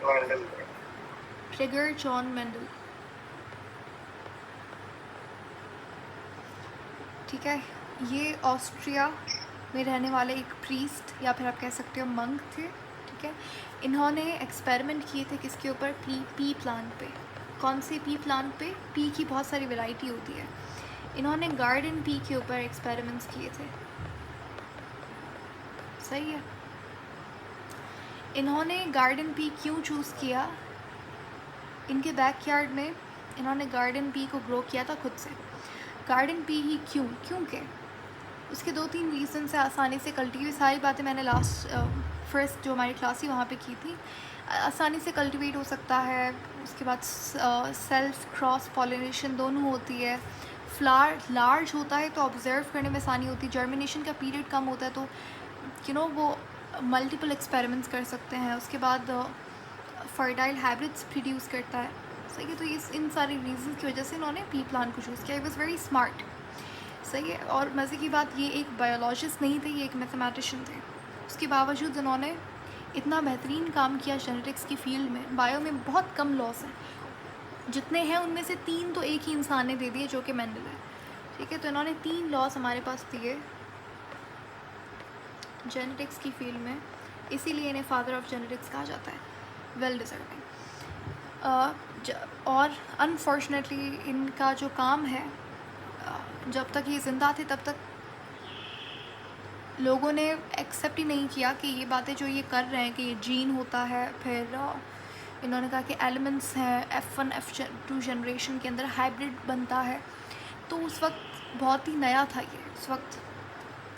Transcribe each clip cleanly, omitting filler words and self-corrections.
Mendel. Trigger John Mendel. ठीक है, ये ऑस्ट्रिया में रहने वाले एक प्रीस्ट या फिर आप कह सकते हो मंक थे। ठीक है, इन्होंने एक्सपेरिमेंट किए थे किसके ऊपर? पी प्लांट पे। कौन से पी प्लांट पे? पी की बहुत सारी वैरायटी होती है। इन्होंने गार्डन पी के ऊपर एक्सपेरिमेंट्स किए थे। सही है। इन्होंने गार्डन पी क्यों चूज़ किया? इनके बैकयार्ड में इन्होंने गार्डन पी को ग्रो किया था खुद से। गार्डन पी ही क्योंकि उसके 2-3 रीज़न से आसानी से कल्टीवेट, सारी बातें मैंने लास्ट फर्स्ट जो हमारी क्लास थी वहाँ पे की थी। आसानी से कल्टीवेट हो सकता है। उसके बाद सेल्फ क्रॉस पॉलिनेशन दोनों होती है। फ्लावर लार्ज होता है तो ऑब्जर्व करने में आसानी होती है। जर्मिनेशन का पीरियड कम होता है तो वो मल्टीपल एक्सपेरिमेंट्स कर सकते हैं। उसके बाद फर्टाइल हाइब्रिड्स प्रोड्यूस करता है। सही है। तो इन सारी रीज़न की वजह से इन्होंने पी प्लांट को चूज़ किया। It was very smart. सही है। और मज़े की बात, ये एक बायोलॉजिस्ट नहीं थे, ये एक मैथमेटिशियन थे। उसके बावजूद इन्होंने इतना बेहतरीन काम किया जेनेटिक्स की फील्ड में। बायो में बहुत कम लॉस हैं, जितने हैं उनमें से 3 तो एक ही इंसान ने दे दिए जो कि मेंडल है। ठीक है, तो इन्होंने 3 लॉस हमारे पास दिए जेनेटिक्स की फील्ड में, इसीलिए इन्हें फादर ऑफ जेनेटिक्स कहा जाता है। Well deserving. और अनफॉर्चुनेटली इनका जो काम है, जब तक ये ज़िंदा थे तब तक लोगों ने एक्सेप्ट ही नहीं किया कि ये बातें जो ये कर रहे हैं कि ये जीन होता है। फिर इन्होंने कहा कि एलिमेंट्स हैं, F1 F2 जनरेशन के अंदर हाइब्रिड बनता है। तो उस वक्त बहुत ही नया था ये, उस वक्त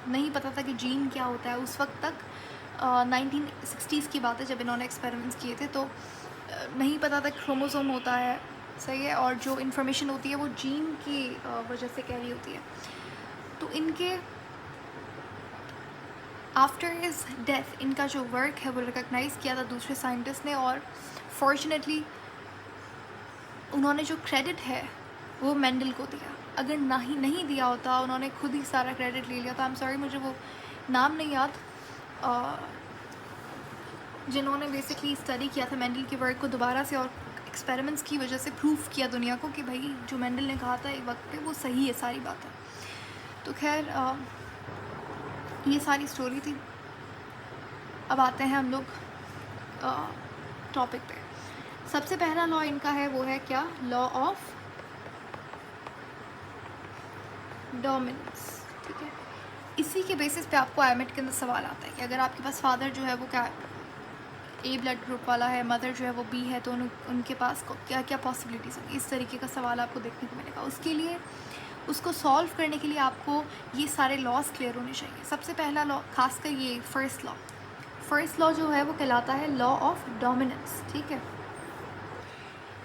नहीं पता था कि जीन क्या होता है। उस वक्त तक 1960s की बात है जब इन्होंने एक्सपेरिमेंट्स किए थे, तो नहीं पता था क्रोमोसोम होता है। सही है। और जो इन्फॉर्मेशन होती है वो जीन की वजह से कैरी होती है। तो इनके आफ्टर हिज डेथ इनका जो वर्क है वो रिकॉग्नाइज़ किया था दूसरे साइंटिस्ट ने, और फॉर्चुनेटली उन्होंने जो क्रेडिट है वो मेंडल को दिया। अगर नहीं दिया होता, उन्होंने खुद ही सारा क्रेडिट ले लिया था। आई एम सॉरी, मुझे वो नाम नहीं याद, जिन्होंने बेसिकली स्टडी किया था मेंडल के वर्क को दोबारा से और एक्सपेरिमेंट्स की वजह से प्रूफ किया दुनिया को कि भाई जो मेंडल ने कहा था एक वक्त पे वो सही है सारी बातें। तो खैर ये सारी स्टोरी थी। अब आते हैं हम लोग टॉपिक पे। सबसे पहला लॉ इनका है वो है क्या? Law of dominance. ठीक है, इसी के बेसिस पे आपको आईएमएट के अंदर सवाल आता है कि अगर आपके पास फादर जो है वो क्या ए ब्लड ग्रुप वाला है, मदर जो है वो बी है, तो उनके पास क्या क्या पॉसिबिलिटीज़ होंगी। इस तरीके का सवाल आपको देखने को मिलेगा। उसके लिए उसको सॉल्व करने के लिए आपको ये सारे लॉज क्लियर होने चाहिए। सबसे पहला लॉ, खासकर ये फर्स्ट लॉ जो है वो कहलाता है लॉ ऑफ डोमिनेंस। ठीक है,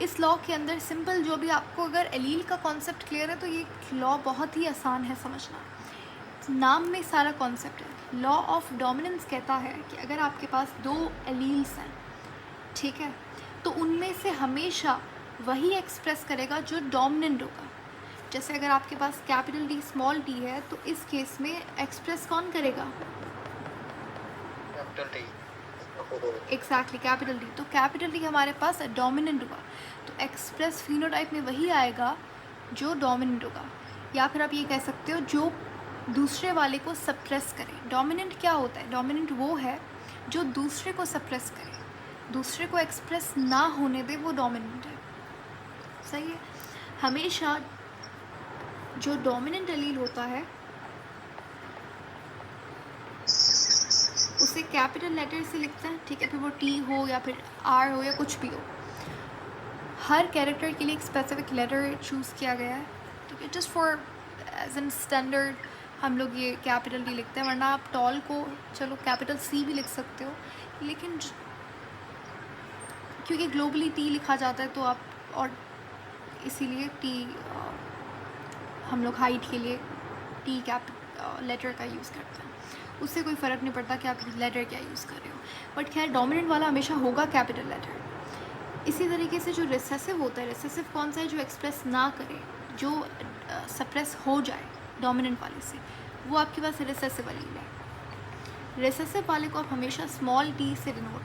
इस लॉ के अंदर सिंपल जो भी आपको, अगर एलील का कॉन्सेप्ट क्लियर है तो ये लॉ बहुत ही आसान है समझना। नाम में सारा कॉन्सेप्ट है। लॉ ऑफ डोमिनेंस कहता है कि अगर आपके पास 2 एलील्स हैं, ठीक है, तो उनमें से हमेशा वही एक्सप्रेस करेगा जो डोमिनेंट होगा। जैसे अगर आपके पास कैपिटल डी स्मॉल टी है तो इस केस में एक्सप्रेस कौन करेगा? Capital T. Exactly, capital D. तो कैपिटल डी हमारे पास डोमिनेंट हुआ, तो एक्सप्रेस फिनोटाइप में वही आएगा जो डोमिनेंट होगा। या फिर आप ये कह सकते हो जो दूसरे वाले को सप्रेस करे। डोमिनेंट क्या होता है? डोमिनेंट वो है जो दूसरे को सप्रेस करे, दूसरे को एक्सप्रेस ना होने दे, वो डोमिनेंट है। सही है। हमेशा जो डोमिनेंट एलील होता है उसे कैपिटल लेटर से लिखते हैं। ठीक है, फिर वो टी हो या फिर आर हो या कुछ भी हो, हर कैरेक्टर के लिए एक स्पेसिफिक लेटर चूज़ किया गया है। ठीक है, just for as an standard हम लोग ये कैपिटल डी लिखते हैं, वरना आप टॉल को चलो कैपिटल सी भी लिख सकते हो, लेकिन क्योंकि ग्लोबली टी लिखा जाता है तो आप, और इसीलिए टी हम लोग हाइट के लिए टी लेटर का यूज़ करते हैं। उससे कोई फ़र्क नहीं पड़ता कि आप लेटर क्या यूज़ कर रहे हो, बट खैर डोमिनेंट वाला हमेशा होगा कैपिटल लेटर। इसी तरीके से जो रिसेसिव होता है, रिसेसिव कौन सा है? जो एक्सप्रेस ना करे, जो सप्रेस हो जाए डोमिनेंट वाले से, वो आपके पास रिसेसिव एलील है। रिसेसिव वाले को आप हमेशा स्मॉल टी से denote,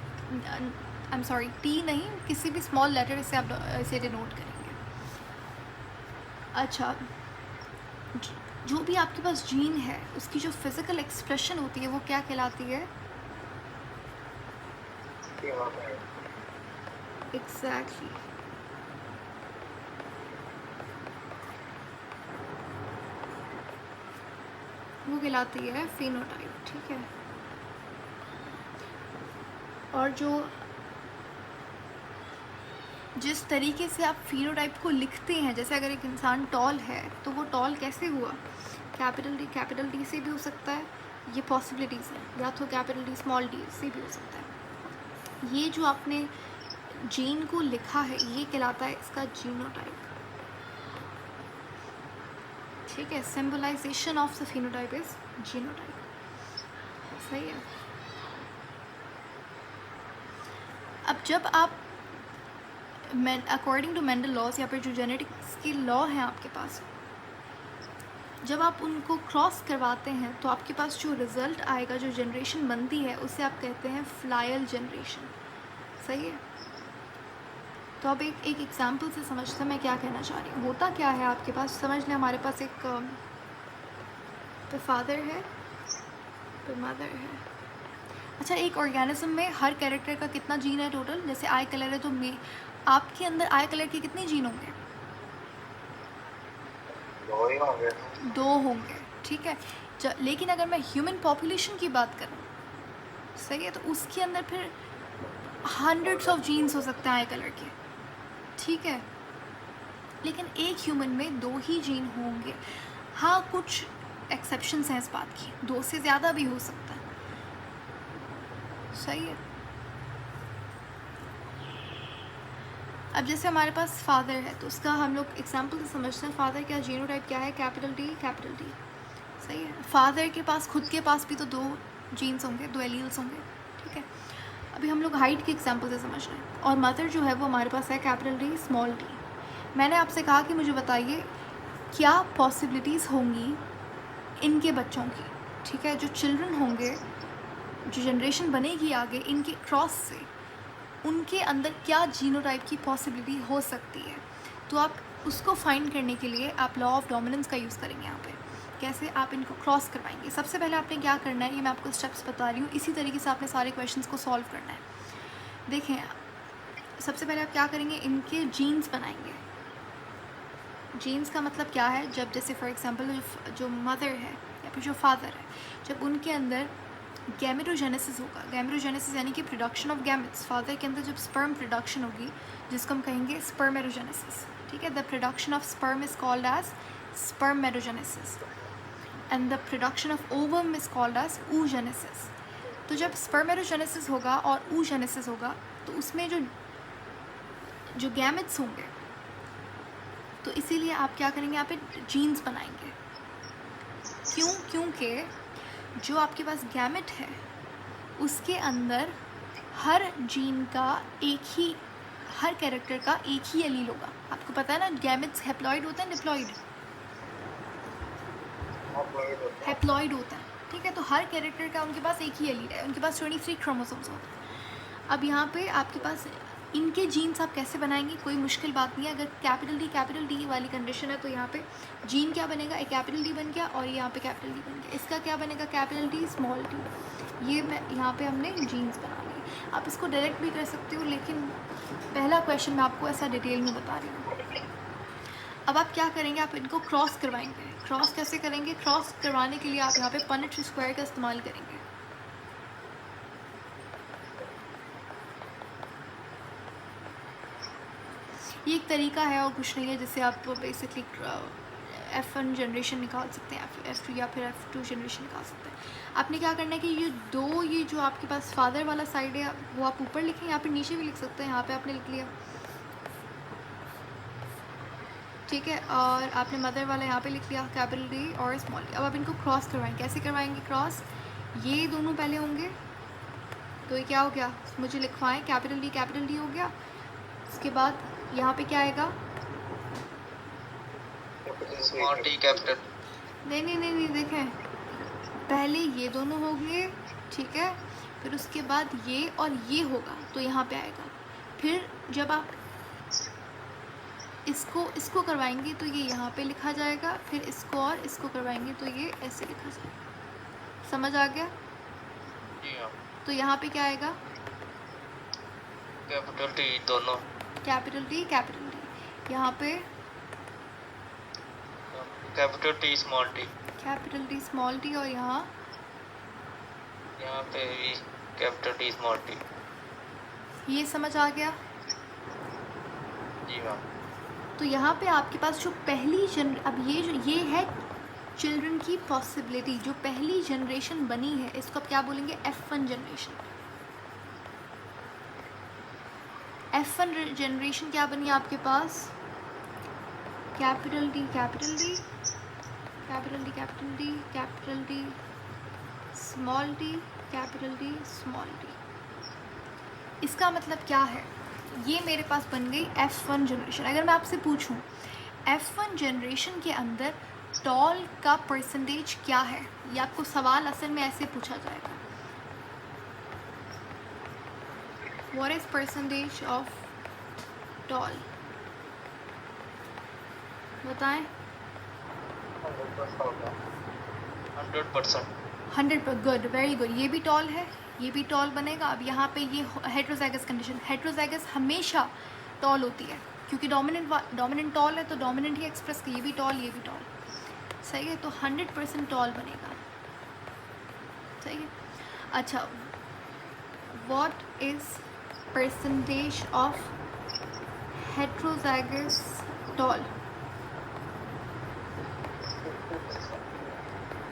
I am sorry, T नहीं, किसी भी स्मॉल लेटर से आप इसे डिनोट करेंगे। अच्छा, जो भी आपके पास जीन है उसकी जो फिजिकल एक्सप्रेशन होती है वो क्या कहलाती है? एग्जैक्टली, वो कहलाती है फेनोटाइप, ठीक है। और जो जिस तरीके से आप फेनोटाइप को लिखते हैं, जैसे अगर एक इंसान टॉल है तो वो टॉल कैसे हुआ? कैपिटल डी से भी हो सकता है, ये पॉसिबिलिटीज़ हैं, या तो कैपिटल डी स्मॉल डी से भी हो सकता है। ये जो आपने जीन को लिखा है ये कहलाता है इसका जीनोटाइप, ठीक है। Symbolisation of the phenotype is genotype, सही है। अब जब आप अकॉर्डिंग टू मेंडल लॉज या फिर जो जेनेटिक्स के लॉ हैं आपके पास, जब आप उनको क्रॉस करवाते हैं तो आपके पास जो रिज़ल्ट आएगा, जो जनरेशन बनती है, उसे आप कहते हैं फ्लायल जनरेशन, सही है। तो अब एक एग्जांपल से समझते हैं मैं क्या कहना चाह रही हूँ। होता क्या है आपके पास, समझ लें हमारे पास एक फादर है, तो मदर है। अच्छा, एक ऑर्गेनिज्म में हर कैरेक्टर का कितना जीन है टोटल? जैसे आई कलर है तो आपके अंदर आई कलर के कितने जीन होंगे? 2 होंगे, ठीक है। लेकिन अगर मैं ह्यूमन पॉपुलेशन की बात करूँ, सही है, तो उसके अंदर फिर हंड्रेड्स ऑफ जीन्स हो सकते हैं आई कलर के, ठीक है। लेकिन एक ह्यूमन में 2 ही जीन होंगे। हाँ, कुछ एक्सेप्शंस हैं इस बात की, 2 से ज़्यादा भी हो सकता है, सही है। अब जैसे हमारे पास फादर है तो उसका हम लोग एग्जाम्पल से समझते हैं। फादर क्या जीनोटाइप क्या है? कैपिटल डी, सही है। फादर के पास खुद के पास भी तो 2 जीन्स होंगे, 2 एलील्स होंगे, ठीक है। अभी हम लोग हाइट के एग्जाम्पल से समझ रहे हैं। और मदर जो है वो हमारे पास है कैपिटल डी, स्मॉल डी। मैंने आपसे कहा कि मुझे बताइए क्या पॉसिबिलिटीज़ होंगी इनके बच्चों की, ठीक है। जो चिल्ड्रन होंगे, जो जनरेशन बनेगी आगे इनके क्रॉस से, उनके अंदर क्या जीनोटाइप की पॉसिबिलिटी हो सकती है। तो आप उसको फाइंड करने के लिए आप लॉ ऑफ डोमिनेंस का यूज़ करेंगे यहाँ पे। कैसे आप इनको क्रॉस करवाएंगे? सबसे पहले आपने क्या करना है, ये मैं आपको स्टेप्स बता रही हूँ, इसी तरीके से आपने सारे क्वेश्चंस को सॉल्व करना है। देखें, सबसे पहले आप क्या करेंगे, इनके जीन्स बनाएंगे। जीन्स का मतलब क्या है? जब जैसे फॉर एग्जांपल जो मदर है या फिर जो फादर है, जब उनके अंदर गैमेटोजेनेसिस होगा, गैमेटोजेनेसिस यानी कि प्रोडक्शन ऑफ गैमेट्स, फादर के अंदर जब स्पर्म प्रोडक्शन होगी, जिसको हम कहेंगे स्पर्मेटोजेनेसिस, ठीक है। The production of sperm is called as spermatogenesis and the production of ovum is called as oogenesis। तो जब स्पर्मेटोजेनेसिस होगा और oogenesis होगा तो उसमें जो गैमेट्स होंगे, तो इसीलिए आप क्या करेंगे, यहाँ पे जीन्स बनाएंगे। क्यों? क्योंकि जो आपके पास गैमेट है उसके अंदर हर जीन का हर कैरेक्टर का एक ही एलील होगा। आपको पता है ना, गैमेट्स हैप्लॉइड होता है, डिप्लॉइड? हैप्लॉइड होता है, ठीक है। तो हर कैरेक्टर का उनके पास एक ही एलील है, उनके पास 23 क्रोमोसोम्स होते हैं। अब यहाँ पे आपके पास इनके जीन्स आप कैसे बनाएंगे, कोई मुश्किल बात नहीं है। अगर कैपिटल डी वाली कंडीशन है तो यहाँ पे जीन क्या बनेगा, एक कैपिटल डी बन गया और यहाँ पे कैपिटल डी बन गया। इसका क्या बनेगा, कैपिटल डी, स्मॉल डी। ये यहाँ पे हमने जीन्स बना लिए। आप इसको डायरेक्ट भी कर सकते हो, लेकिन पहला क्वेश्चन मैं आपको ऐसा डिटेल में बता रही हूँ। अब आप क्या करेंगे, आप इनको क्रॉस करवाएंगे। क्रॉस कैसे करेंगे? क्रॉस करवाने के लिए आप यहाँ पे पनेट स्क्वायर का इस्तेमाल करेंगे। ये एक तरीका है और कुछ नहीं है, जिससे आप बेसिकली F1 जनरेशन निकाल सकते हैं, F2 या फिर F2 जनरेशन निकाल सकते हैं। आपने क्या करना है कि ये जो आपके पास फादर वाला साइड है वो आप ऊपर लिखें, यहाँ पे नीचे भी लिख सकते हैं। यहाँ पे आपने लिख लिया, ठीक है। और आपने मदर वाला यहाँ पे लिख लिया, कैपिटल डी और स्मॉल डी। अब आप इनको क्रॉस करवाएंगे। कैसे करवाएंगे क्रॉस? ये दोनों पहले होंगे, तो ये क्या हो गया, मुझे लिखवाएं, कैपिटल डी हो गया। उसके बाद यहाँ पे क्या आएगा, स्मॉल डी कैपिटल। नहीं, देखें, पहले ये दोनों हो गए, ठीक है। फिर उसके बाद ये और ये होगा तो यहाँ पे आएगा। फिर जब आप इसको करवाएंगे तो ये यहाँ पे लिखा जाएगा, फिर इसको और इसको करवाएंगे तो ये ऐसे लिखा जाएगा। समझ आ गया? जी हाँ। तो यहाँ पे क्या आएगा? कैपिटल टी दोनों। Capital T capital T. यहाँ पे capital T small t. Capital T small T, और यहाँ पे भी कैपिटल टी स्मॉल टी। ये समझ आ गया? जी मैम। तो यहाँ पे आपके पास जो पहली अब ये है चिल्ड्रन की पॉसिबिलिटी, जो पहली जनरेशन बनी है, इसको अब क्या बोलेंगे? F1 generation. F1 जनरेशन क्या बनी आपके पास? Capital T capital T capital T capital T capital T small t capital T small t. इसका मतलब क्या है? ये मेरे पास बन गई F1 जनरेशन। अगर मैं आपसे पूछूं F1 जनरेशन के अंदर टॉल का परसेंटेज क्या है, ये आपको सवाल असल में ऐसे पूछा जाएगा, what is percentage of tall? बताएं। 100%। 100%। Good, very good. ये भी टॉल है, ये भी टॉल बनेगा। अब यहाँ पे ये हेट्रोजाइगस कंडीशन, हेट्रोजाइगस हमेशा टॉल होती है क्योंकि डोमिनेंट टॉल है तो डोमिनेंट ही एक्सप्रेस, ये भी टॉल ये भी टॉल, सही है। तो 100% टॉल बनेगा, सही है। अच्छा, what is percentage of heterozygous tall?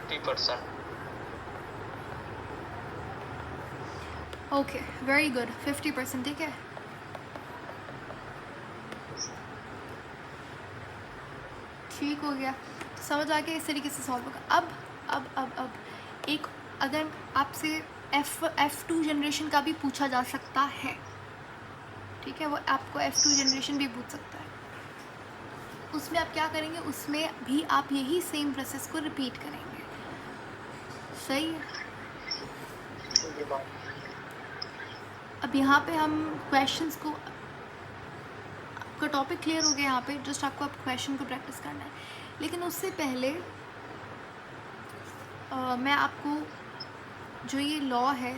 50%। Okay, very good, 50%, ठीक है। ठीक हो गया, तो समझ आ गया, इस तरीके से सॉल्व होगा। अब एक अगर आपसे F2 जनरेशन का भी पूछा जा सकता है, ठीक है, वो आपको F2 जनरेशन भी पूछ सकता है। उसमें आप क्या करेंगे? उसमें भी आप यही सेम प्रोसेस को रिपीट करेंगे, सही है। अब यहाँ पे हम क्वेश्चंस को, आपका टॉपिक क्लियर हो गया यहाँ पे, जस्ट आपको अब क्वेश्चन को प्रैक्टिस करना है। लेकिन उससे पहले मैं आपको जो ये लॉ है,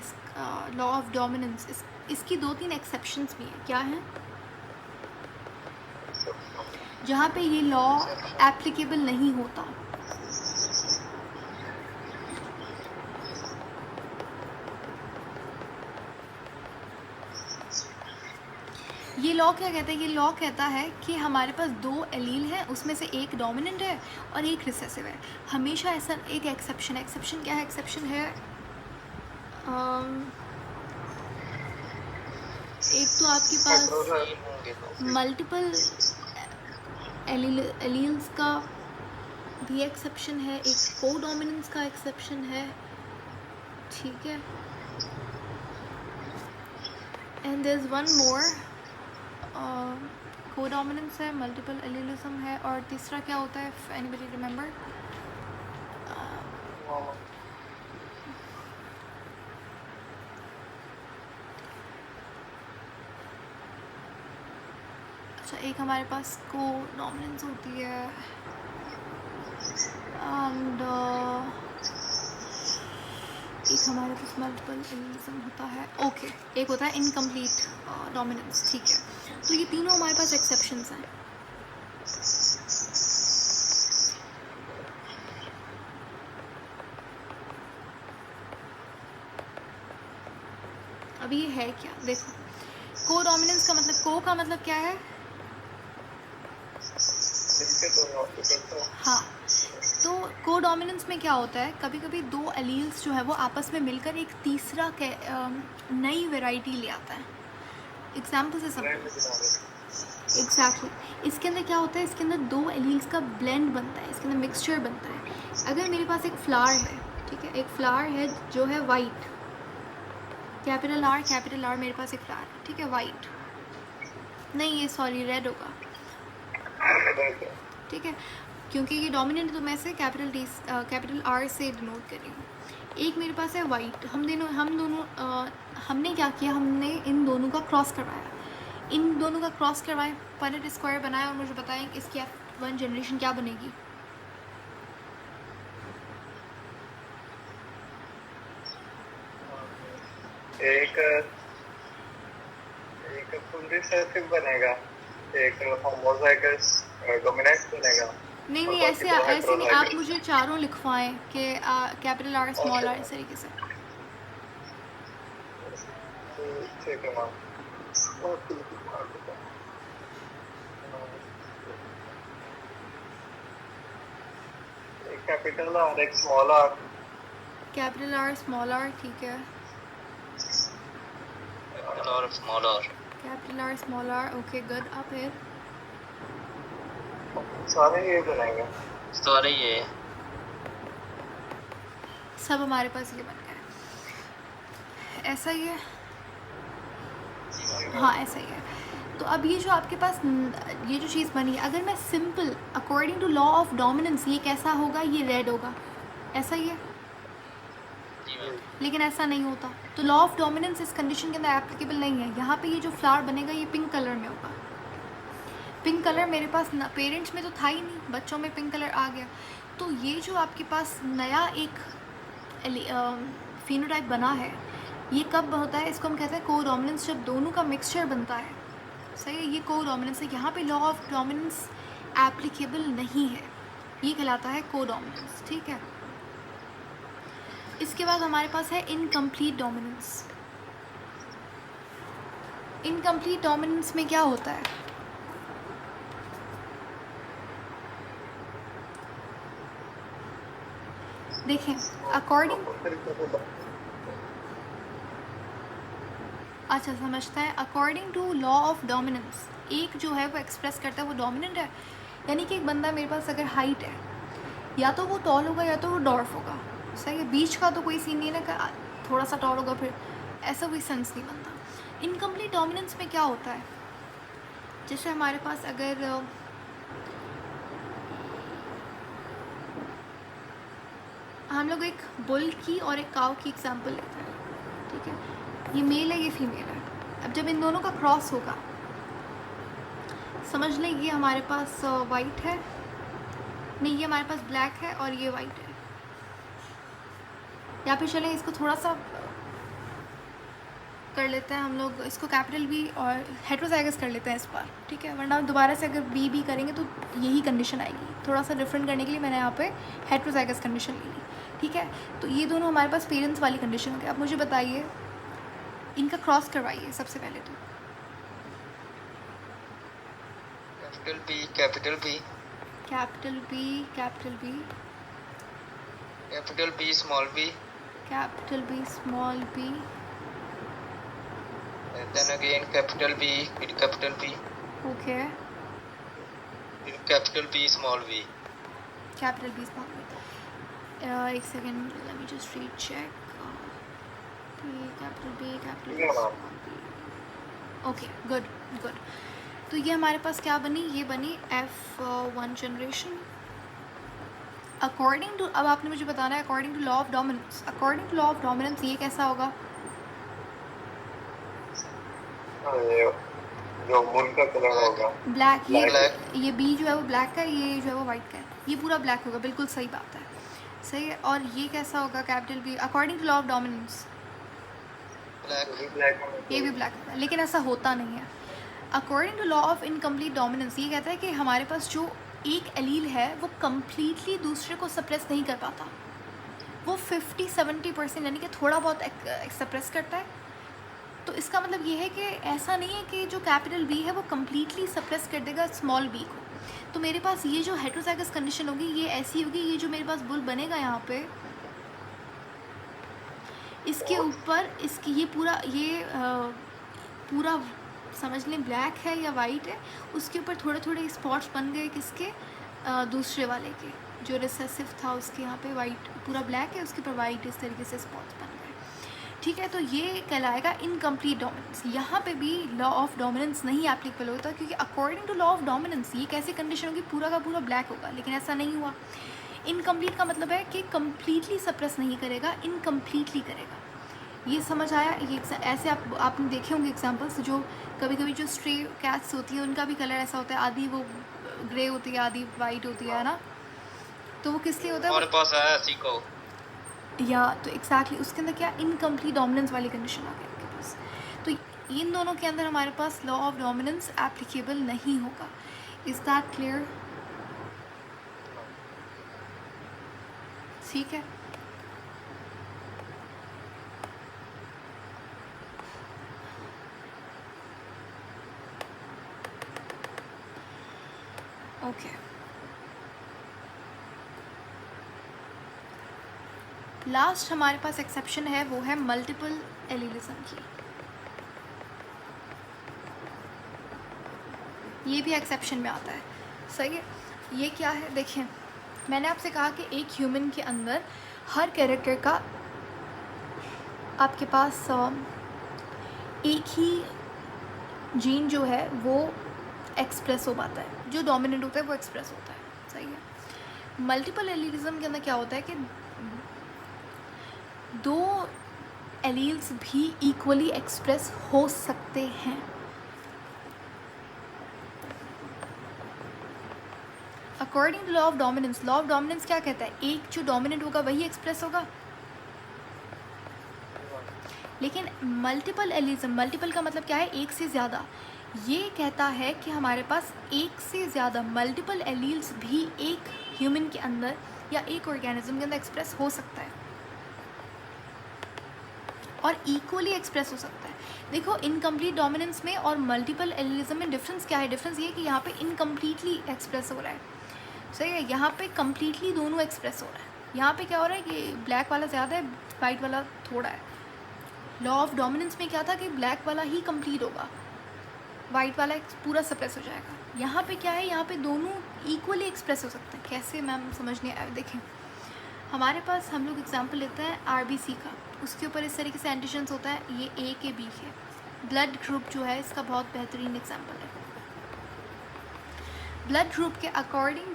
लॉ ऑफ डोमिनेंस, इसकी 2-3 एक्सेप्शंस भी हैं। क्या हैं? जहाँ पे ये लॉ एप्लीकेबल नहीं होता। ये लॉ क्या कहता है? ये लॉ कहता है कि हमारे पास 2 एलील हैं, उसमें से एक डोमिनेंट है और एक रिसेसिव है। हमेशा ऐसा एक एक्सेप्शन है। एक्सेप्शन क्या है? एक्सेप्शन है एक तो आपके पास मल्टीपल एलील्स का भी एक्सेप्शन है, एक कोडोमिनेंस का एक्सेप्शन है, ठीक है। And there is one more, codominance है, मल्टीपल एलीलिज्म है, और तीसरा क्या होता है? If anybody remember? अच्छा, एक हमारे पास कोडोमिनेंस होती है एंड एक हमारे पास मल्टीपल एलीलिज्म होता है। ओके, एक होता है इनकम्प्लीट डोमिनेंस, ठीक है। तो ये तीनों हमारे पास एक्सेप्शंस हैं। अब ये है क्या? देखो, कोडोमिनेंस का मतलब, को का मतलब क्या है? हाँ, तो कोडोमिनेंस में क्या होता है? कभी कभी 2 एलील्स जो है वो आपस में मिलकर एक तीसरा नई वैरायटी ले आता है। एग्जाम्पल से समझो। एग्जैक्टली, इसके अंदर क्या होता है? इसके अंदर 2 एलील्स का ब्लेंड बनता है, इसके अंदर मिक्सचर बनता है। अगर मेरे पास एक फ्लावर है, ठीक है, एक फ्लावर है जो है वाइट, कैपिटल आर, मेरे पास एक फ्लावर है, ठीक है, वाइट नहीं, ये सॉरी रेड होगा, ठीक है। क्योंकि ये डोमिनेंट तो मैं से कैपिटल आर से डिनोट कर रही हूँ। एक मेरे पास है वाइट, हमने क्या किया, हमने इन दोनों का क्रॉस करवाया, पनेट स्क्वायर बनाया और मुझे बताएं कि इसकी F1 जनरेशन क्या बनेगी। एक फुल रिसेसिव बनेगा, एक होमोजाइगस डोमिनेंट बनेगा। नहीं, ऐसे नहीं, आप मुझे चारों लिखवाएं कि कैपिटल आर स्मॉल आर, इस तरीके से। ठीक है मैम। एक कैपिटल आर, एक small R. Capital R small R, ठीक है। कैपिटल और small R. Capital R small R, okay good. अब फिर सारे ये बनेंगे। सारे ये सब हमारे पास ये बन गया, ऐसा ही है। हाँ ऐसा ही है। तो अब ये जो आपके पास ये जो चीज़ बनी है, अगर मैं simple according to law of dominance, ये कैसा होगा, ये रेड होगा, ऐसा ही है। जी मैम। लेकिन ऐसा नहीं होता, तो लॉ ऑफ डोमिनेंस इस कंडीशन के अंदर एप्लीकेबल नहीं है। यहाँ पे ये जो फ्लावर बनेगा ये पिंक कलर में होगा। पिंक कलर मेरे पास पेरेंट्स में तो था ही नहीं, बच्चों में पिंक कलर आ गया। तो ये जो आपके पास नया एक फिनोटाइप बना है, ये कब होता है, इसको हम कहते हैं कोडोमिनेंस, जब दोनों का मिक्सचर बनता है। सही है, ये कोडोमिनेंस है। यहाँ पे लॉ ऑफ डोमिनेंस एप्लीकेबल नहीं है, ये कहलाता है कोडोमिनेंस, ठीक है। इसके बाद हमारे पास है इनकम्प्लीट डोमिनेंस। इनकम्प्लीट डोमिनेंस में क्या होता है, देखें अकॉर्डिंग, अच्छा समझता है, according to law of dominance एक जो है वो एक्सप्रेस करता है वो डोमिनेंट है। यानी कि एक बंदा मेरे पास अगर हाइट है, या तो वो टॉल होगा या तो वो डॉर्फ होगा। सही है, बीच का तो कोई सीन नहीं है ना, थोड़ा सा टॉल होगा, फिर ऐसा कोई सेंस नहीं बनता। इनकम्प्लीट डोमिनेंस में क्या होता है, जैसे हमारे पास अगर हम लोग एक बुल की और एक काऊ की एग्जांपल लेते हैं, ठीक है, ये मेल है ये फीमेल है। अब जब इन दोनों का क्रॉस होगा, समझ लें ये हमारे पास वाइट है, नहीं ये हमारे पास ब्लैक है और ये वाइट है। या फिर चलें इसको थोड़ा सा कर लेते हैं हम लोग, इसको कैपिटल बी और हेट्रोजाइगस कर लेते हैं इस बार, ठीक है, वरना दोबारा से अगर बी करेंगे तो यही कंडीशन आएगी। थोड़ा सा डिफरेंट करने के लिए मैंने यहाँ पे हेट्रोजाइगस कंडीशन ली, ठीक है। तो ये दोनों हमारे पास पेरेंट्स वाली कंडीशन हो गई। अब मुझे बताइए, इनका क्रॉस करवाइए सबसे पहले तो। Capital B capital B capital B capital B capital B small b, capital B small b, then again capital B with capital B, okay, with capital B small b. Capital B small b. एक second, let me just recheck. Capital B okay, good good. तो ये हमारे पास क्या बनी, ये बनी F1 generation according to, अब आपने मुझे बताना है according to law of dominance. According to law of dominance ये कैसा होगा, जो बुल का कलर होगा ब्लैक। ये बी जो है वो ब्लैक का है, ये जो है वो वाइट का है, ये पूरा ब्लैक होगा, बिल्कुल सही बात है, सही है। और ये कैसा होगा capital B according to law of dominance, ये भी ब्लैक होगा, लेकिन ऐसा होता नहीं है। According to law of incomplete dominance ये कहता है कि हमारे पास जो एक एलील है वो कम्प्लीटली दूसरे को सप्रेस नहीं कर पाता, वो 50-70% यानी कि थोड़ा बहुत सप्रेस करता है। तो इसका मतलब ये है कि ऐसा नहीं है कि जो कैपिटल बी है वो कम्प्लीटली सप्रेस कर देगा स्मॉल बी को। तो मेरे पास ये जो हेट्रोजाइगस कंडीशन होगी ये ऐसी होगी, ये जो मेरे पास बुल बनेगा यहाँ पे, इसके ऊपर इसकी ये पूरा समझ लें ब्लैक है या वाइट है, उसके ऊपर थोड़े थोड़े स्पॉट्स बन गए किसके, दूसरे वाले के, जो रिसेसिव था उसके यहाँ पे वाइट, पूरा ब्लैक है उसके ऊपर वाइट, इस तरीके से स्पॉट्स बन गए, ठीक है, तो ये कहलाएगा इनकम्प्लीट डोमिनेंस। यहाँ पे भी लॉ ऑफ डोमिनेंस नहीं एप्लीकेबल होता, क्योंकि according to law of dominance ये कैसी कंडीशन होगी, पूरा का पूरा ब्लैक होगा, लेकिन ऐसा नहीं हुआ। इनकम्प्लीट का मतलब है कि कम्प्लीटली सप्रेस नहीं करेगा, इनकम्प्लीटली करेगा। ये समझ आया? ये ऐसे आपने देखे होंगे एग्जाम्पल्स, जो कभी कभी जो स्ट्रे कैट्स होती हैं उनका भी कलर ऐसा होता है, आधी वो ग्रे होती है, आधी वाइट होती है ना, तो वो किस लिए होता है? हमारे पास है ऐसी को या तो एग्जैक्टली उसके अंदर क्या इनकम्प्लीट डोमिनेंस वाली कंडीशन आ गई आपके पास। तो इन दोनों के अंदर हमारे पास लॉ ऑफ डोमिनेंस एप्लीकेबल नहीं होगा। Is that clear? ठीक है, ओके। लास्ट हमारे पास एक्सेप्शन है, वो है मल्टीपल एलिलिज्म की। ये भी एक्सेप्शन में आता है, सही है। ये क्या है, देखिए मैंने आपसे कहा कि एक ह्यूमन के अंदर हर कैरेक्टर का आपके पास एक ही जीन जो है वो एक्सप्रेस हो पाता है, जो डोमिनेंट होता है वो एक्सप्रेस होता है, सही है। मल्टीपल एलिलिज्म के अंदर क्या होता है कि दो एलील्स भी इक्वली एक्सप्रेस हो सकते हैं। According to law of dominance, law of dominance क्या कहता है, एक जो डोमिनेंट होगा वही एक्सप्रेस होगा। लेकिन मल्टीपल एलिज्म, मल्टीपल का मतलब क्या है, एक से ज़्यादा। ये कहता है कि हमारे पास एक से ज़्यादा मल्टीपल एलील्स भी एक ह्यूमन के अंदर या एक ऑर्गेनिज्म के अंदर एक्सप्रेस हो सकता है और इक्वली एक्सप्रेस हो सकता है। देखो इनकम्प्लीट डोमिनेंस में और मल्टीपल एलिलिज्म में डिफरेंस क्या है? डिफरेंस ये है कि यहाँ पे इनकम्प्लीटली एक्सप्रेस हो रहा है, सही है, यहाँ पे कम्प्लीटली दोनों एक्सप्रेस हो रहा है। यहाँ पे क्या हो रहा है कि ब्लैक वाला ज़्यादा है, वाइट वाला थोड़ा है। लॉ ऑफ डोमिनेंस में क्या था कि ब्लैक वाला ही कंप्लीट होगा, वाइट वाला पूरा सप्रेस हो जाएगा। यहाँ पे क्या है, यहाँ पे दोनों इक्वली एक्सप्रेस हो सकते हैं। कैसे मैम समझने आए? देखें हमारे पास हम लोग एग्जांपल लेते हैं आरबीसी का, उसके ऊपर इस तरीके से एंटीजन्स होता है, ये ए के बी है। ब्लड ग्रुप जो है इसका बहुत बेहतरीन एग्जांपल है। ब्लड ग्रुप के according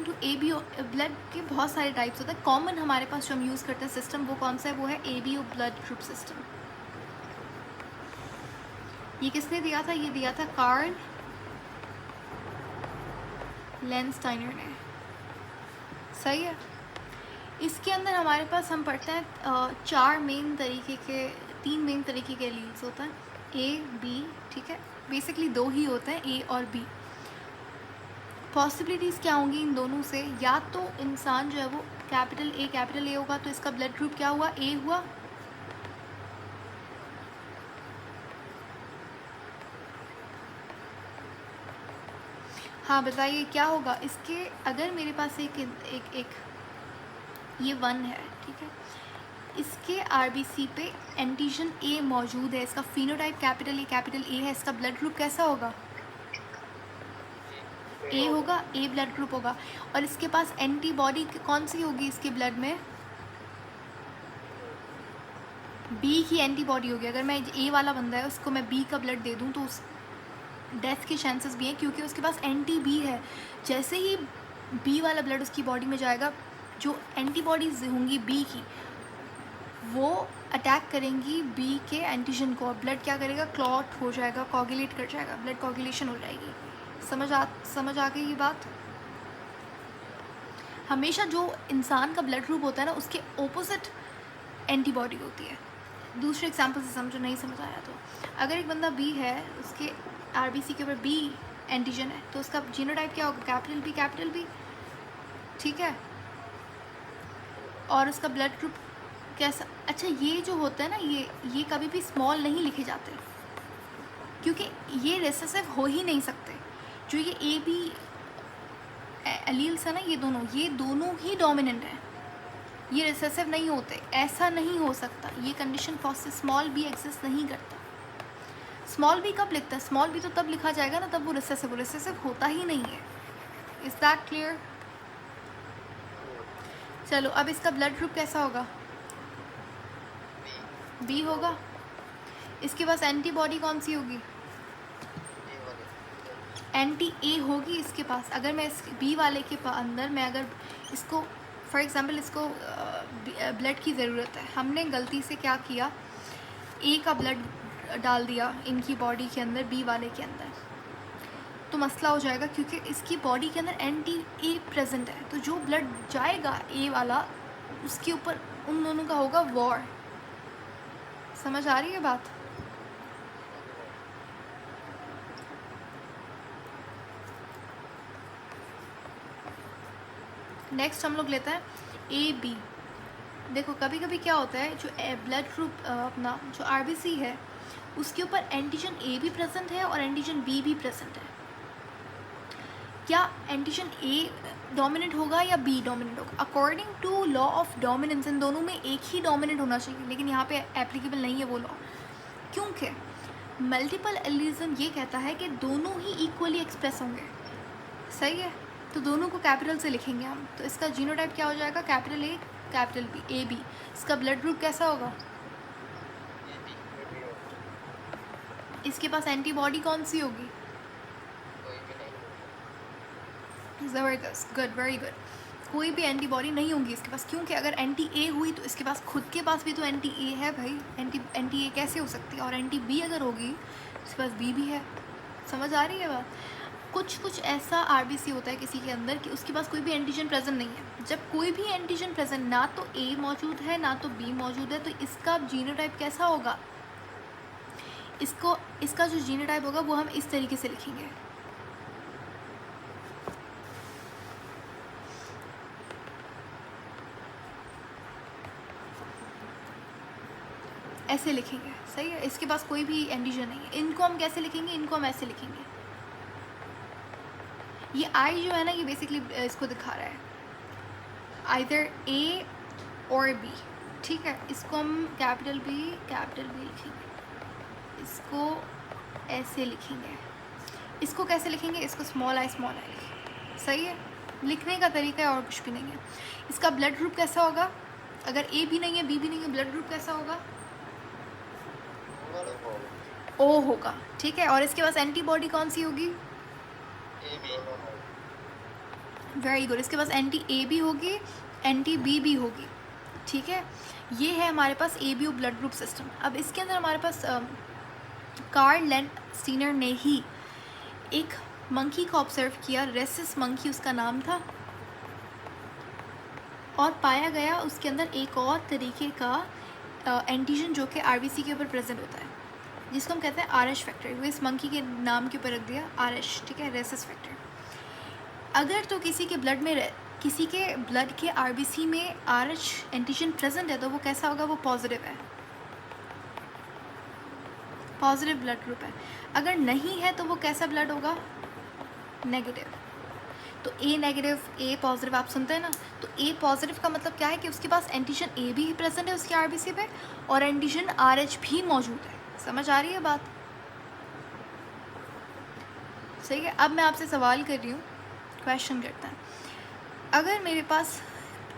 to A B, blood के बहुत सारे टाइप्स होते हैं। कॉमन हमारे पास जो हम यूज़ करते हैं सिस्टम वो कौन सा है, वो है A B O blood group system. ये किसने दिया था? ये दिया था कार्ल लेंस्टाइनर ने, सही है। इसके अंदर हमारे पास हम पढ़ते हैं तीन मेन तरीके के एलील्स होते हैं, ए बी, ठीक है। बेसिकली दो ही होते हैं, ए और बी। पॉसिबिलिटीज़ क्या होंगी इन दोनों से? या तो इंसान जो है वो कैपिटल ए होगा, तो इसका ब्लड ग्रुप क्या हुआ? ए हुआ। हाँ बताइए क्या होगा इसके? अगर मेरे पास एक ये 1 है, ठीक है, इसके आरबीसी पे एंटीजन ए मौजूद है, इसका फिनोटाइप कैपिटल ए है, इसका ब्लड ग्रुप कैसा होगा? ए होगा, ए ब्लड ग्रुप होगा। और इसके पास एंटीबॉडी कौन सी होगी इसके ब्लड में? बी की एंटीबॉडी होगी। अगर मैं ए वाला बंदा है उसको मैं बी का ब्लड दे दूँ तो उस डेथ के चांसेस भी हैं, क्योंकि उसके पास एंटी बी है। जैसे ही बी वाला ब्लड उसकी बॉडी में जाएगा, जो एंटीबॉडीज होंगी बी की वो अटैक करेंगी बी के एंटीजन को, और ब्लड क्या करेगा? क्लॉट हो जाएगा, कोगुलेट कर जाएगा, ब्लड कोगुलेशन हो जाएगी। समझ आ गई ये बात? हमेशा जो इंसान का ब्लड ग्रुप होता है ना, उसके ओपोजिट एंटीबॉडी होती है। दूसरे एग्जाम्पल से समझो, नहीं समझ आया तो, अगर एक बंदा बी है, उसके आरबीसी के ऊपर बी एंटीजन है, तो उसका जीनोटाइप क्या होगा? कैपिटल बी, ठीक है। और उसका ब्लड ग्रुप कैसा? अच्छा, ये जो होता है ना, ये कभी भी स्मॉल नहीं लिखे जाते, क्योंकि ये रिसेसिव हो ही नहीं सकते। जो ये ए बी एलील्स है ना, ये दोनों ही डोमिनेंट हैं, ये रिसेसिव नहीं होते, ऐसा नहीं हो सकता। ये condition for small be exist नहीं करता। स्मॉल बी कब लिखता है? स्मॉल बी तो तब लिखा जाएगा ना तब वो रिसेसिव होता ही नहीं है। Is that clear? चलो अब इसका ब्लड ग्रुप कैसा होगा? बी होगा। इसके पास एंटीबॉडी कौन सी होगी? ये वाले एंटी ए होगी इसके पास। अगर मैं इस बी वाले के अंदर मैं अगर इसको फॉर एग्जांपल इसको ब्लड की ज़रूरत है, हमने गलती से क्या किया, ए का ब्लड डाल दिया इनकी बॉडी के अंदर बी वाले के अंदर, तो मसला हो जाएगा क्योंकि इसकी बॉडी के अंदर एंटी ए प्रेजेंट है। तो जो ब्लड जाएगा ए वाला उसके ऊपर उन दोनों का होगा वॉर। समझ आ रही है बात? नेक्स्ट हम लोग लेते हैं ए बी। देखो कभी कभी क्या होता है, जो ब्लड ग्रुप अपना जो आरबीसी है उसके ऊपर एंटीजन ए भी प्रेजेंट है और एंटीजन बी भी प्रेजेंट है। क्या एंटीजन ए डोमिनेंट होगा या बी डोमिनेंट होगा? According to law of dominance इन दोनों में एक ही डोमिनेंट होना चाहिए, लेकिन यहाँ पे एप्लीकेबल नहीं है वो लॉ, क्योंकि मल्टीपल एलिज्म ये कहता है कि दोनों ही इक्वली एक्सप्रेस होंगे। सही है, तो दोनों को कैपिटल से लिखेंगे हम। तो इसका जीनोटाइप क्या हो जाएगा? Capital A capital B, A B. इसका ब्लड ग्रुप कैसा होगा? ये भी इसके पास एंटीबॉडी कौन सी होगी? कोई भी नहीं। ज़बरदस्त, गुड, वेरी गुड। कोई भी एंटीबॉडी नहीं होगी इसके पास, क्योंकि अगर एंटी ए हुई तो इसके पास खुद के पास भी तो एंटी ए है भाई। एंटी ए कैसे हो सकती है? और एंटी बी अगर होगी इसके पास बी भी है। समझ आ रही है बात? कुछ ऐसा आरबीसी होता है किसी के अंदर कि उसके पास कोई भी एंटीजन प्रेजेंट नहीं है। जब कोई भी एंटीजन प्रेजेंट, ना तो ए मौजूद है ना तो बी मौजूद है, तो इसका जीनोटाइप कैसा होगा? इसका जो जीनोटाइप होगा वो हम इस तरीके से लिखेंगे। ऐसे लिखेंगे। सही है, इसके पास कोई भी एंटीजन नहीं है। इनको हम कैसे लिखेंगे? इनको हम ऐसे लिखेंगे। ये आई जो है ना, ये बेसिकली इसको दिखा रहा है आइदर ए और बी। ठीक है, इसको हम कैपिटल बी लिखेंगे। इसको ऐसे लिखेंगे। इसको कैसे लिखेंगे? इसको स्मॉल आई लिखेंगे। सही है, लिखने का तरीका है और कुछ भी नहीं है। इसका ब्लड ग्रुप कैसा होगा? अगर ए भी नहीं है बी भी नहीं है, ब्लड ग्रुप कैसा होगा? ओ होगा। ठीक है, और इसके पास एंटीबॉडी कौन सी होगी? ये भी वेरी गुड। इसके पास एंटी ए भी होगी, एंटी बी भी होगी। ठीक है, ये है हमारे पास A B O blood group system. अब इसके अंदर हमारे पास कार्ल लैंडस्टीनर ने ही एक मंकी को ऑब्जर्व किया, रेसिस मंकी उसका नाम था, और पाया गया उसके अंदर एक और तरीके का एंटीजन जो कि आरबीसी के ऊपर प्रेजेंट होता है, जिसको हम कहते हैं आरएच फैक्टर। वो इस मंकी के नाम के ऊपर रख दिया आरएच। ठीक है, रेसिस फैक्टर। अगर तो किसी के ब्लड के आरबीसी में आरएच एंटीजन प्रेजेंट है तो वो कैसा होगा? वो पॉजिटिव है, पॉजिटिव ब्लड ग्रुप है। अगर नहीं है तो वो कैसा ब्लड होगा? नेगेटिव। तो ए नेगेटिव, ए पॉजिटिव आप सुनते हैं ना, तो ए पॉजिटिव का मतलब क्या है कि उसके पास एंटीजन ए भी प्रेजेंट है उसके आरबीसी पे और एंटीजन आरएच भी मौजूद है। समझ आ रही है बात? सही है। अब मैं आपसे सवाल कर रही हूँ, क्वेश्चन करता है। अगर मेरे पास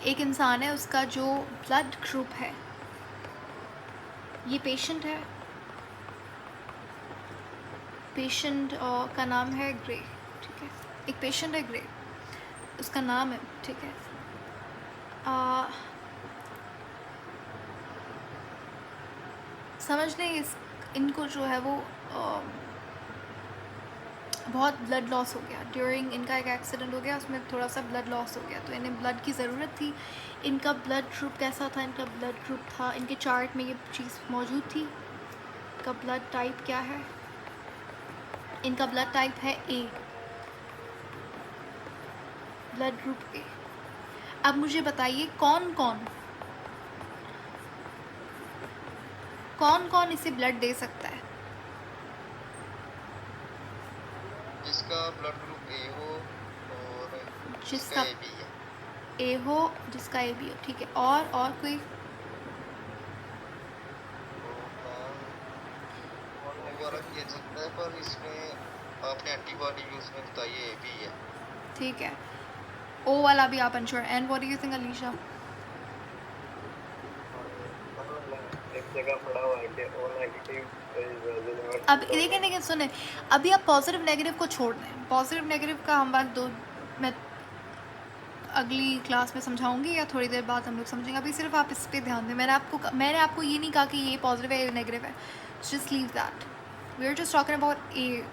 एक इंसान है, उसका जो ब्लड ग्रुप है, ये पेशेंट है, पेशेंट का नाम है ग्रे। ठीक है, एक पेशेंट है ग्रे, उसका नाम है। ठीक है, समझ लें इनको जो है वो बहुत ब्लड लॉस हो गया ड्यूरिंग, इनका एक एक्सीडेंट हो गया, उसमें थोड़ा सा ब्लड लॉस हो गया, तो इन्हें ब्लड की ज़रूरत थी। इनका ब्लड ग्रुप कैसा था? इनका ब्लड ग्रुप था, इनके चार्ट में ये चीज़ मौजूद थी। इनका ब्लड टाइप क्या है? इनका ब्लड टाइप है ए, ब्लड ग्रुप ए। अब मुझे बताइए कौन कौन इसे ब्लड दे सकता है? जिसका ब्लड ग्रुप ए हो और जिसका ए बी है। ए हो, जिसका ए बी हो। ठीक है, और कोई? वगैरह ये सकता है, पर इसमें आपने एंटीबॉडी भी उसमें बताई है, ए बी है। ठीक है, ओ वाला भी आप unsure. And what do you think Alisha? जगह पड़ा हुआ है कि ओ नेगेटिव इज अब लेकिन सुने, अभी आप पॉजिटिव नेगेटिव को छोड़ दें, पॉजिटिव नेगेटिव का हम बात मैं अगली क्लास में समझाऊंगी या थोड़ी देर बाद हम लोग समझेंगे। अभी सिर्फ आप इस पे ध्यान दें। मैंने आपको ये नहीं कहा कि ये पॉजिटिव है ये नेगेटिव है, just leave that. We are just talking about A,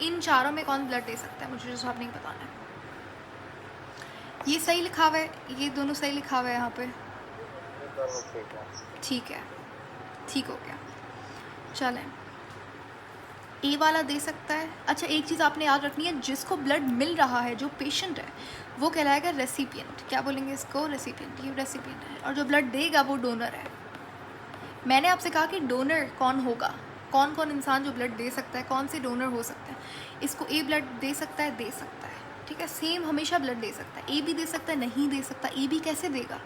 इन चारों में कौन ब्लड दे सकता है, मुझे जस्ट आपने ही बताना है। ये सही लिखा हुआ है, ये दोनों सही लिखा हुआ है यहाँ पे, ठीक है, ठीक हो गया। चलें, ए वाला दे सकता है। अच्छा, एक चीज़ आपने याद रखनी है, जिसको ब्लड मिल रहा है, जो पेशेंट है, वो कहलाएगा रेसिपिएंट। क्या बोलेंगे इसको? रेसिपिएंट। ये रेसिपिएंट है, और जो ब्लड देगा वो डोनर है। मैंने आपसे कहा कि डोनर कौन होगा, कौन कौन इंसान जो ब्लड दे सकता है, कौन से डोनर हो सकते हैं। इसको ए ब्लड दे सकता है, दे सकता है, ठीक है। सेम हमेशा ब्लड दे सकता है। ए भी दे सकता है, नहीं दे सकता। ए भी कैसे देगा?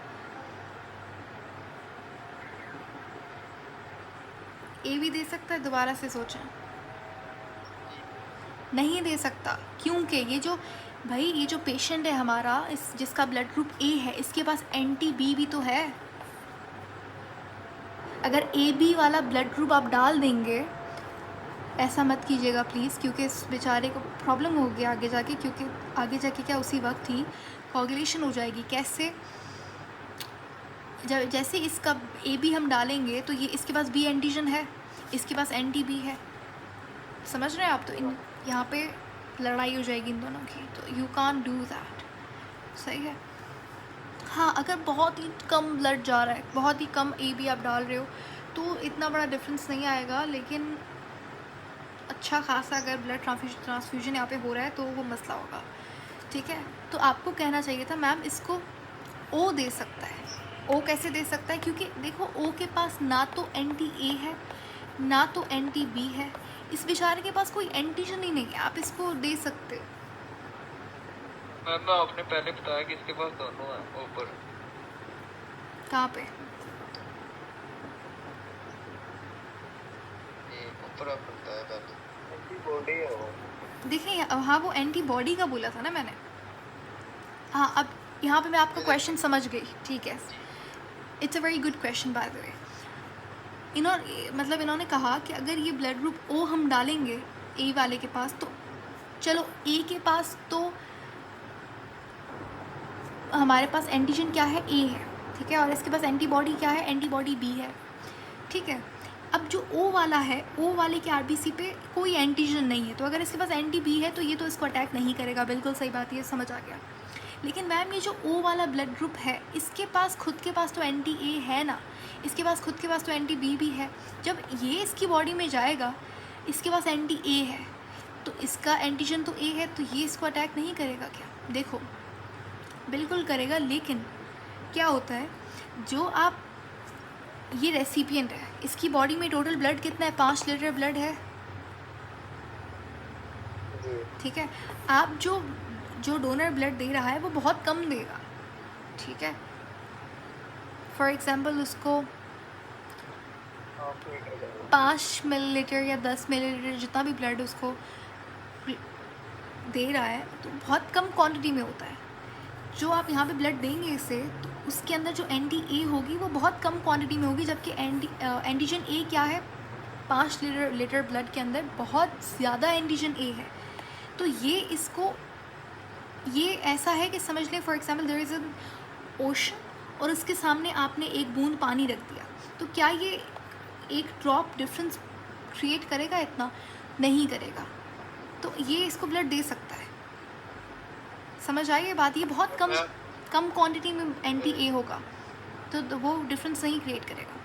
ए भी दे सकता है, दोबारा से सोचें, नहीं दे सकता, क्योंकि ये जो पेशेंट है हमारा, इस जिसका ब्लड ग्रुप ए है, इसके पास एंटी बी भी तो है। अगर ए बी वाला ब्लड ग्रुप आप डाल देंगे, ऐसा मत कीजिएगा प्लीज़, क्योंकि इस बेचारे को प्रॉब्लम हो गया आगे जाके, क्योंकि आगे जाके क्या उसी वक्त ही कोagulation हो जाएगी। कैसे? जब जैसे इसका ए बी हम डालेंगे तो ये इसके पास बी एंटीजन है, इसके पास एंटी बी है, समझ रहे हैं आप? तो इन यहाँ पे लड़ाई हो जाएगी इन दोनों की, तो यू कांट डू दैट, सही है। हाँ, अगर बहुत ही कम ब्लड जा रहा है, बहुत ही कम ए बी आप डाल रहे हो, तो इतना बड़ा डिफरेंस नहीं आएगा, लेकिन अच्छा खासा अगर ब्लड ट्रांसफ्यूजन यहाँ पे हो रहा है तो वो मसला होगा, ठीक है। तो आपको कहना चाहिए था मैम इसको ओ दे सकता है। ओ कैसे दे सकता है? क्योंकि देखो, ओ के पास ना तो एंटी ए है, ना तो एंटी बी है, इस बेचारे के पास कोई एंटीजन ही नहीं है, आप इसको दे सकते। मैम आपने पहले बताया कि इसके पास दोनों हैं ऊपर। कहाँ पे? ये ऊपर आपने बताया पहले। एंटीबॉडी है वो। देखिए, हाँ वो एंटीबॉडी का बोला था ना मैंने। हाँ, अब यहाँ पे मैं आपका क्वेश्चन समझ गई, ठीक है। It's a very good question by the way. इन्होंने कहा कि अगर ये ब्लड ग्रुप ओ हम डालेंगे ए वाले के पास, तो चलो ए के पास तो हमारे पास एंटीजन क्या है? ए है, ठीक है, और इसके पास एंटीबॉडी क्या है? एंटीबॉडी बी है, ठीक है। अब जो ओ वाला है, ओ वाले के आरबीसी पे कोई एंटीजन नहीं है, तो अगर इसके पास एंटी बी है तो ये तो इसको अटैक नहीं करेगा, बिल्कुल सही बात, ये समझ आ गया। लेकिन मैम ये जो ओ वाला ब्लड ग्रुप है, इसके पास खुद के पास तो एंटी ए है ना, इसके पास खुद के पास तो एंटी बी भी है। जब ये इसकी बॉडी में जाएगा, इसके पास एंटी ए है, तो इसका एंटीजन तो ए है, तो ये इसको अटैक नहीं करेगा क्या? देखो, बिल्कुल करेगा। लेकिन क्या होता है, जो आप ये रेसिपिएंट है, इसकी बॉडी में टोटल ब्लड कितना है? 5 लीटर ब्लड है, ठीक है। आप जो डोनर ब्लड दे रहा है वो बहुत कम देगा, ठीक है। फॉर एग्जांपल उसको 5 मिलीलीटर या 10 मिलीलीटर जितना भी ब्लड उसको दे रहा है, तो बहुत कम क्वांटिटी में होता है। जो आप यहाँ पे ब्लड देंगे इसे, तो उसके अंदर जो एंटी ए होगी वो बहुत कम क्वांटिटी में होगी, जबकि एंटीजन ए क्या है? 5 लीटर ब्लड के अंदर बहुत ज़्यादा एंटीजन ए है। तो ये ऐसा है कि समझ लें, for example there is an ocean, और उसके सामने आपने एक बूंद पानी रख दिया, तो क्या ये एक ड्रॉप डिफरेंस क्रिएट करेगा? इतना नहीं करेगा। तो ये इसको ब्लड दे सकता है, समझ आई ये बात? ये बहुत कम क्वांटिटी में एंटी ए होगा, तो वो डिफरेंस नहीं क्रिएट करेगा।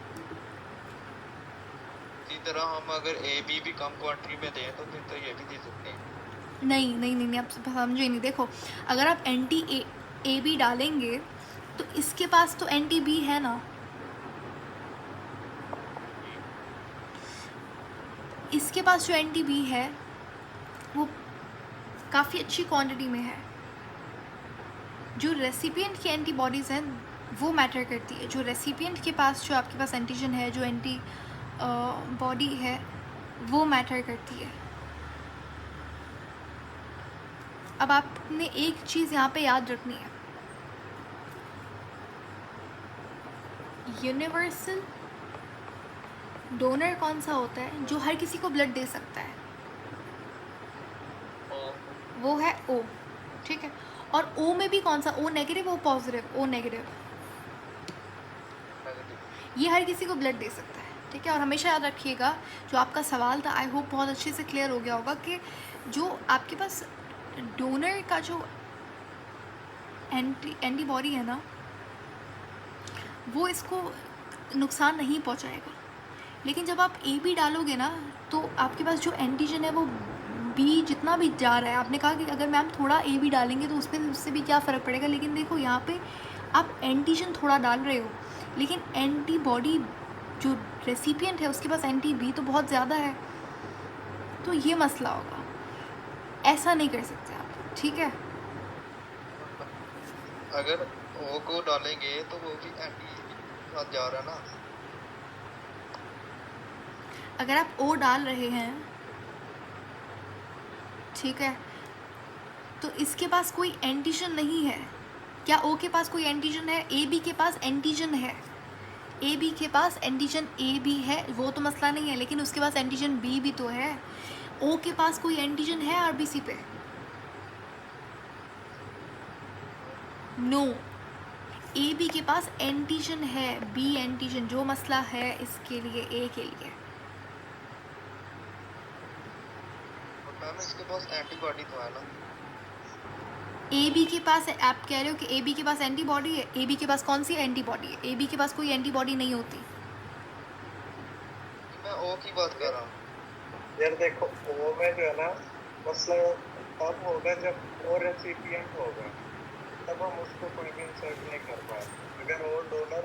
इसी तरह हम अगर ए बी भी कम क्वांटिटी में दें तो फिर तो ये भी दे सकते हैं। नहीं, आप समझे नहीं। देखो, अगर आप एंटी ए बी डालेंगे तो इसके पास तो एंटी बी है ना, इसके पास जो एंटी बी है वो काफ़ी अच्छी क्वांटिटी में है। जो रेसिपिएंट की एंटीबॉडीज़ हैं वो मैटर करती है। जो रेसिपिएंट के पास जो आपके पास एंटीजन है, जो एंटी बॉडी है, वो मैटर करती है। अब आपने एक चीज़ यहाँ पे याद रखनी है, यूनिवर्सल डोनर कौन सा होता है जो हर किसी को ब्लड दे सकता है? ओ वो है ओ, ठीक है। और ओ में भी कौन सा, O negative O positive? O negative. Negative. ये हर किसी को ब्लड दे सकता है, ठीक है। और हमेशा याद रखिएगा, जो आपका सवाल था आई होप बहुत अच्छे से क्लियर हो गया होगा कि जो आपके पास डोनर का जो एंटीबॉडी है ना, वो इसको नुकसान नहीं पहुंचाएगा। लेकिन जब आप ए बी डालोगे ना, तो आपके पास जो एंटीजन है वो बी जितना भी जा रहा है, आपने कहा कि अगर मैम थोड़ा ए बी डालेंगे तो उससे भी क्या फ़र्क पड़ेगा, लेकिन देखो यहाँ पे आप एंटीजन थोड़ा डाल रहे हो, लेकिन एंटीबॉडी जो रेसिपिएंट है उसके पास एंटी बी तो बहुत ज़्यादा है, तो ये मसला होगा। ऐसा नहीं कर सकते आप, ठीक है। अगर ओ को डालेंगे तो वो भी एंटी साथ जा रहा है ना। अगर आप ओ डाल रहे हैं, ठीक है, तो इसके पास कोई एंटीजन नहीं है। क्या ओ के पास कोई एंटीजन है? ए बी के पास एंटीजन है। ए बी के पास एंटीजन ए बी है, वो तो मसला नहीं है, लेकिन उसके पास एंटीजन बी भी तो है। ओ के पास कोई एंटीजन है आरबीसी पे? नो। ए बी के पास एंटीजन है, बी एंटीजन, जो मसला है इसके लिए ए के लिए। मैम इसके पास एंटीबॉडी तो है ना। ए बी के पास, आप कह रहे हो कि ए बी के पास एंटीबॉडी है? ए बी के पास कौन सी एंटीबॉडी है? ए बी के पास कोई एंटीबॉडी नहीं होती। मैं ओ की बात कर रहा हूँ। यार देखो, ओ में जो है ना, मसला तब होगा जब ओ रेसिपिएंट होगा, तब हम उसको कोई भी इंसर्ट नहीं कर पाए। अगर वो डोनर